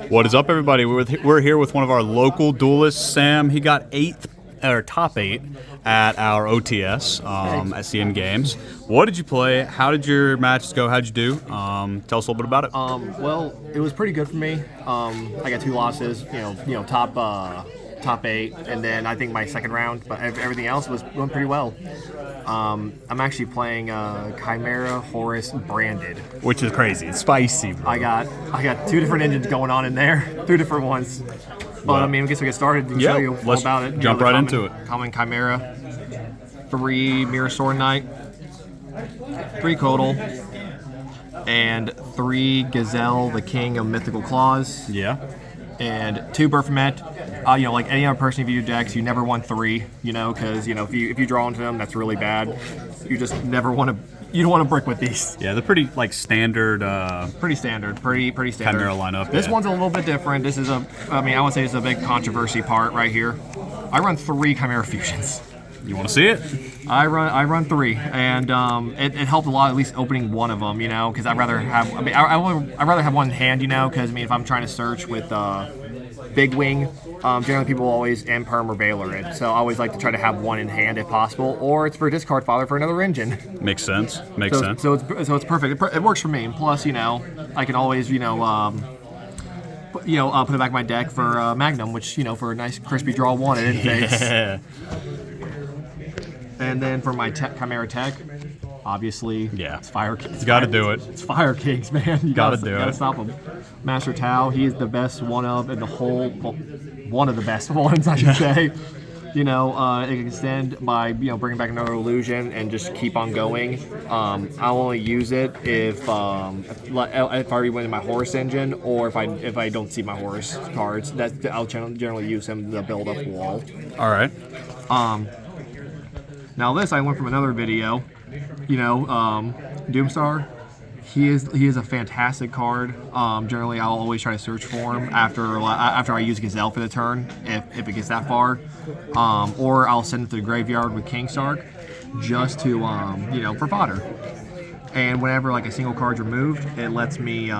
What is up, everybody? We're here with one of our local duelists, Sam. He got top 8 at our OTS at CM Games. What did you play? How did your matches go? How'd you do? Tell us a little bit about it. Well, it was pretty good for me. I got 2 losses. Top 8, and then I think my second round, but everything else went pretty well. I'm actually playing Chimera, Horus, branded, which is crazy. It's spicy, bro. I got 2 different engines going on in there, 2 different ones. But I mean, I guess we get started and show you all about it. Jump right into it. Common Chimera, 3 Mirror Sword Knight, 3 Codal, and 3 Gazelle, the King of Mythical Claws. Yeah. And 2 Baphomet. Like any other person, if you do decks, you never want 3, because, if you draw into them, that's really bad. You just never want to, you don't want to brick with these. Yeah, they're pretty, standard. Pretty standard. Chimera lineup. This one's a little bit different. This is I would say it's a big controversy part right here. I run 3 Chimera Fusions. You want to see it? I run 3, and it helped a lot, at least opening one of them, because I'd rather have, I'd rather have one in hand, because, if I'm trying to search with Big Wing, generally people always Perm or Baylor it, so I always like to try to have one in hand if possible, or it's for discard fodder for another engine. Makes sense. So it's perfect. It works for me, and plus, I can always, put it back in my deck for Magnum, which, for a nice crispy draw 1 at interface. And then for my Chimera Tech, obviously, it's Fire Kings. You got to do it. It's Fire Kings, man. You got to do it. Got to stop them. Master Tau, he's the best one of in the whole, one of the best ones, I should say. It can extend by bringing back another illusion and just keep on going. I'll only use it if I already went in my Horus engine, or if I don't see my Horus cards. I'll generally use him to build up wall. All right. Now this I learned from another video. Doomstar. He is a fantastic card. Generally, I'll always try to search for him after I use Gazelle for the turn, if it gets that far, or I'll send it to the graveyard with Kingstark, just to for fodder. And whenever a single card's removed, it lets me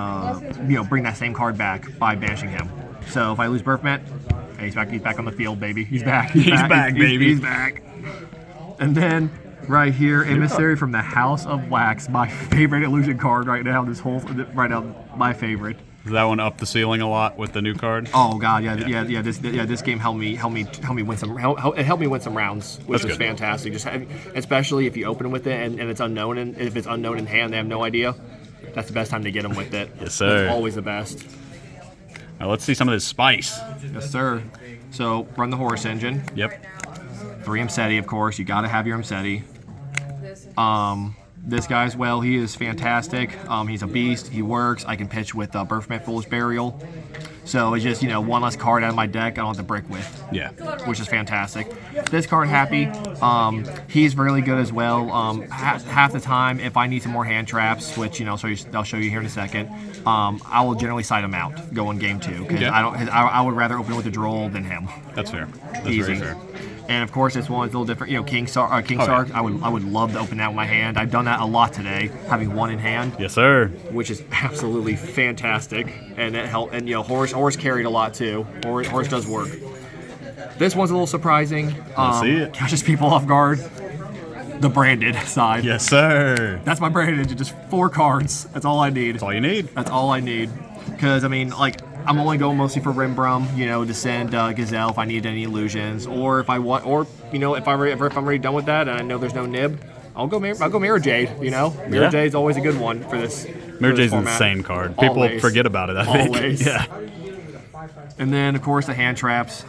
bring that same card back by banishing him. So if I lose Baphomet, hey, he's back on the field, baby. He's back, baby. He's back. And then right here, Emissary from the House of Wax, my favorite illusion card right now. My favorite. Is that one up the ceiling a lot with the new card? Oh god, yeah. This game helped me win some. It helped me win some rounds, which was fantastic. Especially if you open with it and it's unknown, and if it's unknown in hand, they have no idea. That's the best time to get them with it. Yes, sir. That's always the best. Now let's see some of this spice. Yes, sir. So run the Horus engine. Yep. 3 Msetti, of course. You got to have your Msetti. This guy's, he is fantastic. He's a beast. He works. I can pitch with Baphomet Foolish Burial. So it's just, one less card out of my deck I don't have to brick with. Yeah. Which is fantastic. This card, Happy, he's really good as well. Half the time, if I need some more hand traps, which, I'll show you here in a second, I will generally side him out going game 2. Because I would rather open with a Droll than him. That's fair. That's easy. Very fair. And of course, this one's a little different. Kingstark. I would love to open that with my hand. I've done that a lot today, having 1 in hand. Yes, sir. Which is absolutely fantastic, and it helped. And Horus carried a lot too. Horus does work. This one's a little surprising. Let's see it. Catches people off guard. The branded side. Yes, sir. That's my branded. Just 4 cards. That's all I need. That's all you need. That's all I need. Because I'm only going mostly for Rimbrum, to send Gazelle if I need any illusions, or if I want, if I'm already done with that and I know there's no nib, I'll go Mirror Jade. Mirror Jade's always a good one for this. Mirror Jade's an insane card. People always forget about it. I think. Always. Yeah. And then of course the hand traps.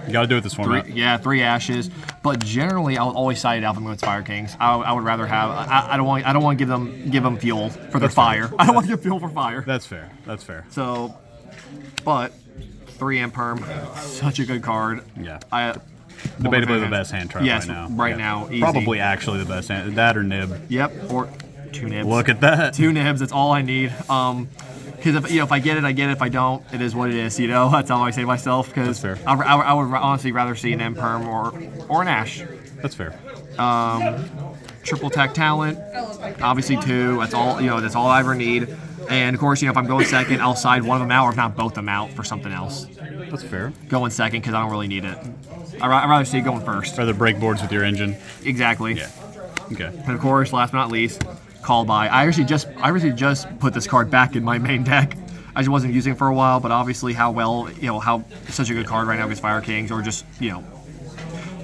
You got to do it this format. 3 ashes. But generally, I'll always side it out if I'm going with Fire Kings. I would rather have. I don't want to give them fuel for their fire. I don't want to give fuel for fire. That's fair. That's fair. So, but 3 Imperm, such a good card. Yeah. Debatably the best hand trap right now. Right now, easy. Probably actually the best hand. That or nib. Yep. Or 2 nibs. Look at that. 2 nibs. That's all I need. Because if I get it, I get it. If I don't, it is what it is. That's how I say to myself. Because I would honestly rather see an Imperm or an Ash. That's fair. Triple Tech Talent, obviously 2. That's all. That's all I ever need. And of course, if I'm going second, I'll side one of them out, or if not both of them out for something else. That's fair. Going second because I don't really need it. I'd rather see going first. Rather break boards with your engine. Exactly. Yeah. Okay. And of course, last but not least, call by. I actually just put this card back in my main deck. I just wasn't using it for a while, but obviously how it's such a good card right now against Fire Kings, or just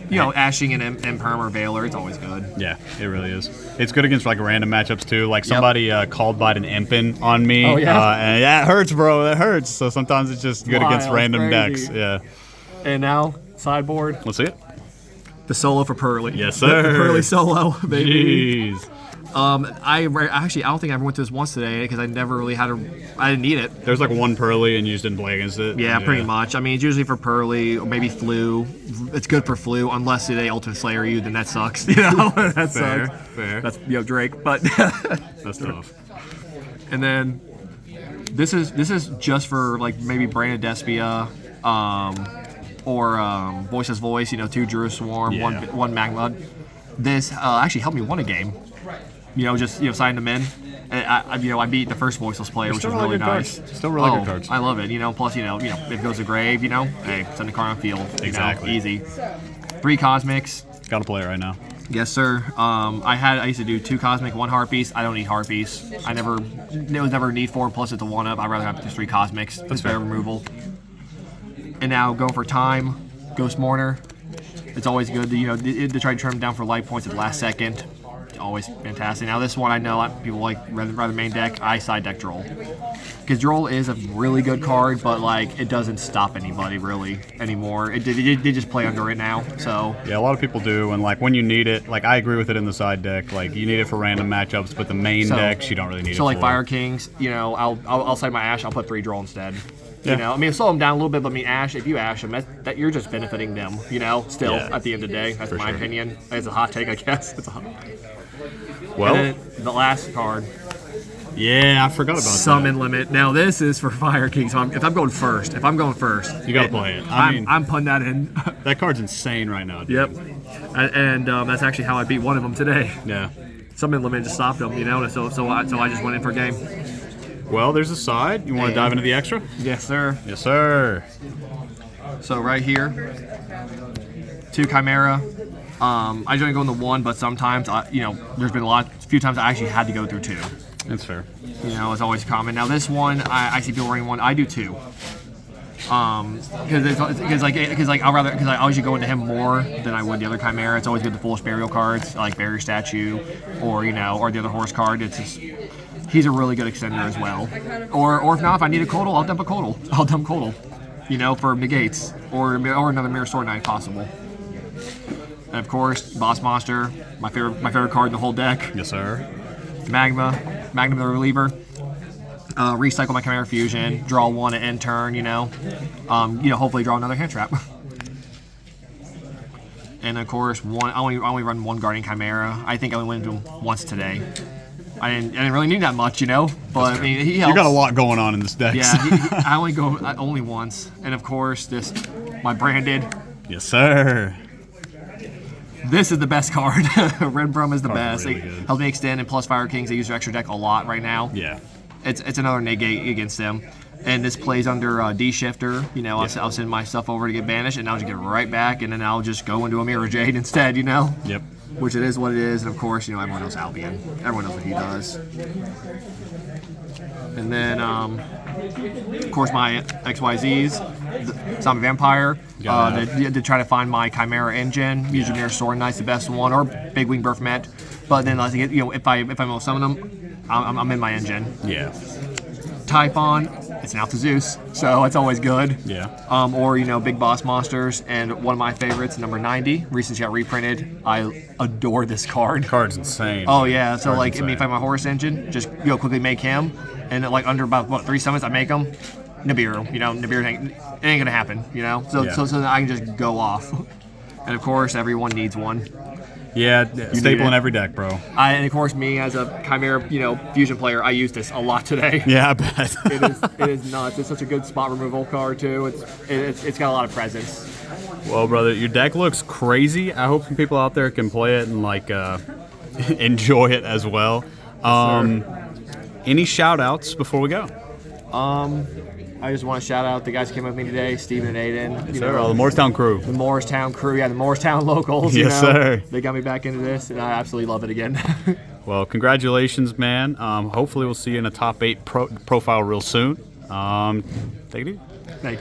ashing an Imperm or Veiler, it's always good. Yeah, it really is. It's good against like random matchups too. Like somebody called by an Impin on me. Oh, yeah? And yeah, it hurts, bro. It hurts. So sometimes it's just good against random crazy. decks. Yeah. And now, sideboard. Let's see it. The solo for Pearly. Yes, sir. The Pearly solo, baby. Jeez. I don't think I ever went to this once today because I never really I didn't need it. There's like one Pearly and you just didn't play against it. Yeah, pretty much. I mean, it's usually for Pearly or maybe Flu. It's good for Flu unless they Ultimate Slayer you, then that sucks. That Fair, sucks. fair. That's Drake, but That's tough. And then this is just for like maybe Branded Despia, or Voiceless Voice. 2 Druid Swarm, Yeah. one Magma. This actually helped me win a game. Signing them in. And I beat the first Voiceless player, which was really nice. Still really good cards. I love it. Plus, if it goes to grave, hey, send the card on field. Exactly. Easy. 3 Cosmics. Gotta play it right now. Yes, sir. I used to do 2 Cosmic, 1 Harpies. I don't need Harpies. It was never a need for. Plus, it's a 1-up. I'd rather have just 3 Cosmics. That's fair removal. And now going for time, Ghost Mourner. It's always good to try to trim down for life points at the last second. Always fantastic. Now this one I know people like rather main deck. I side deck Droll because Droll is a really good card, but like it doesn't stop anybody really anymore. It did just play under it now. So yeah, a lot of people do, and like when you need it, like I agree with it in the side deck. Like you need it for random matchups, but the main decks you don't really need it. So like for. Fire Kings, I'll side my Ash. I'll put 3 Droll instead. Yeah. Slow them down a little bit, but Ash, if you Ash them, that you're just benefiting them. Still at the end of the day, that's my opinion. It's a hot take, I guess. It's a hot. Well, and then the last card. Yeah, I forgot about Summon Limit. Now this is for Fire King. So if I'm going first, you gotta play it. I'm putting that in. That card's insane right now. Dude. Yep. And that's actually how I beat one of them today. Yeah. Summon Limit just stopped them, So I just went in for a game. Well, there's a side. You want to dive into the extra? Yes, sir. Yes, sir. So right here, 2 Chimera. I generally go into 1, but sometimes there's been a few times I actually had to go through 2. That's fair. It's always common. Now this one, I see people running 1. I do 2. Because I usually go into him more than I would the other Chimera. It's always good to Foolish Burial cards like Barrier Statue, or the other Horus card. It's just he's a really good extender as well. Or if not, if I need a Codal, I'll dump a Codal. I'll dump Codal, for negates or another Mirror Sword Knight if possible. And of course, Boss Monster, my favorite card in the whole deck. Yes, sir. Magma the reliever. Recycle my Chimera Fusion, draw 1 at end turn. Hopefully draw another hand trap. And of course, I only run 1 Guardian Chimera. I think I only went into him once today. I didn't really need that much, But I mean, he helps. You got a lot going on in this deck. Yeah, I only go only once. And of course, my branded. Yes, sir. This is the best card. Red Brum is the best. Really it helps me extend, and plus Fire Kings, they use their extra deck a lot right now. Yeah. It's another negate against them. And this plays under D-Shifter. I'll send my stuff over to get banished, and I'll just get right back, and then I'll just go into a Mirror Jade instead, Yep. Which it is what it is, and of course, everyone knows Albion. Everyone knows what he does. And then, of course, my XYZs, Zombie Vampire. They try to find my Chimera engine. Usually Mirror Sword Knight's the best one, or Big Wing Burfmet. But then, if I will summon them, I'm in my engine. Yeah. Typhon, it's an Alpha Zeus, so it's always good. Yeah. Or Big Boss Monsters, and one of my favorites, number 90, recently got reprinted. I adore this card. Card's insane. Oh yeah, so Card's insane. if I have my Horus engine, just quickly make him, and under about 3 summons I make him. Nibiru, Nibiru ain't gonna happen, So I can just go off. And of course, everyone needs one. Yeah, staple in every deck, bro. And of course, me as a Chimera, fusion player, I use this a lot today. Yeah, I bet. It is nuts. It's such a good spot removal card too. It's got a lot of presence. Well, brother, your deck looks crazy. I hope some people out there can play it and enjoy it as well. Any shout outs before we go? I just want to shout out the guys who came with me today, Steven and Aiden. Yes, sir. All the Morristown crew. The Morristown crew, yeah, the Morristown locals. Yes, sir. They got me back into this, and I absolutely love it again. Well, congratulations, man. Hopefully we'll see you in a top 8 profile real soon. Take it easy. Thank you.